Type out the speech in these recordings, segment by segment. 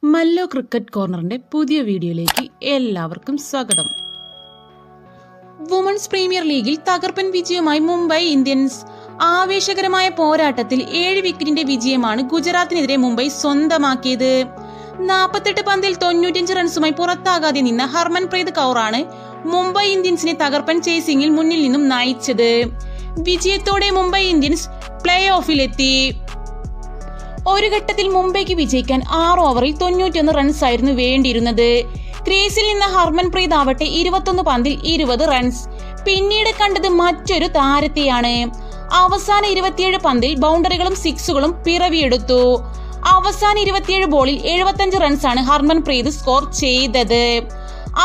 Mallu cricket കോർണറിന്റെ പുതിയ വീഡിയോയിലേക്ക് എല്ലാവർക്കും സ്വാഗതം. വുമൺസ് പ്രീമിയർ ലീഗിൽ തകർപ്പൻ വിജയവുമായി മുംബൈ ഇന്ത്യൻസ്. ആവേശകരമായ പോരാട്ടത്തിൽ 7 വിക്കറ്റിന്റെ വിജയമാണ് ഗുജറാത്തിനെതിരെ മുംബൈ സ്വന്തമാക്കിയത്. 48 പന്തിൽ 95 റൺസുമായി പുറത്താകാതെ നിന്ന ഹർമൻപ്രീത് കൗറാണ് മുംബൈ ഇന്ത്യൻസിനെ തകർപ്പൻ ചേസിംഗിൽ മുന്നിൽ നിന്നും നയിച്ചത്. വിജയത്തോടെ മുംബൈ ഇന്ത്യൻസ് പ്ലേ ഓഫിലെത്തി. ഒരു ഘട്ടത്തിൽ മുംബൈക്ക് വിജയിക്കാൻ 6 ഓവറിൽ 91 റൺസ് ആയിരുന്നു വേണ്ടിയിരുന്നത്. ക്രീസിൽ നിന്ന ഹർമൻപ്രീത് ആവട്ടെ 21 പന്തിൽ 20 റൺസ്. പിന്നീട് കണ്ടത് മറ്റൊരു താരത്തെയാണ്. അവസാന 27 പന്തിൽ ബൗണ്ടറികളും സിക്സുകളും പിറവിയെടുത്തു. അവസാന 27 ബോളിൽ 75 റൺസാണ് ഹർമൻപ്രീത് സ്കോർ ചെയ്തത്.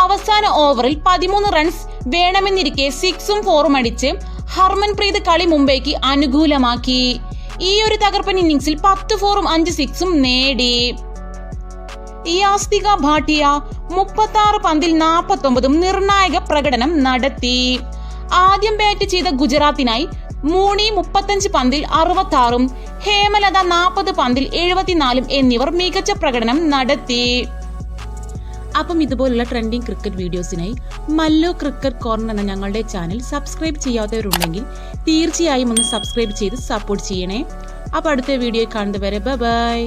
അവസാന ഓവറിൽ 13 റൺസ് വേണമെന്നിരിക്കെ 6ഉം 4ഉം അടിച്ച് ഹർമൻപ്രീത് കളി മുംബൈക്ക് അനുകൂലമാക്കി. ഈ ഒരു തകർപ്പൻ ഇന്നിംഗ്സിൽ 10 4ഉം 5 6ഉം നേടി. യാസ്തിക ഭാട്ടിയ 36 പന്തിൽ 49ഉം നിർണായക പ്രകടനം നടത്തി. ആദ്യം ബാറ്റ് ചെയ്ത ഗുജറാത്തിനായി മൂണി 35 പന്തിൽ 66ഉം ഹേമലത 40 പന്തിൽ 74ഉം എന്നിവർ മികച്ച പ്രകടനം നടത്തി. അപ്പം ഇതുപോലുള്ള ട്രെൻഡിങ് ക്രിക്കറ്റ് വീഡിയോസിനായി മല്ലു ക്രിക്കറ്റ് കോർണർ എന്ന ഞങ്ങളുടെ ചാനൽ സബ്സ്ക്രൈബ് ചെയ്യാത്തവരുണ്ടെങ്കിൽ തീർച്ചയായും ഒന്ന് സബ്സ്ക്രൈബ് ചെയ്ത് സപ്പോർട്ട് ചെയ്യണേ. അപ്പോൾ അടുത്ത വീഡിയോ കാണുന്നതുവരെ ബൈ.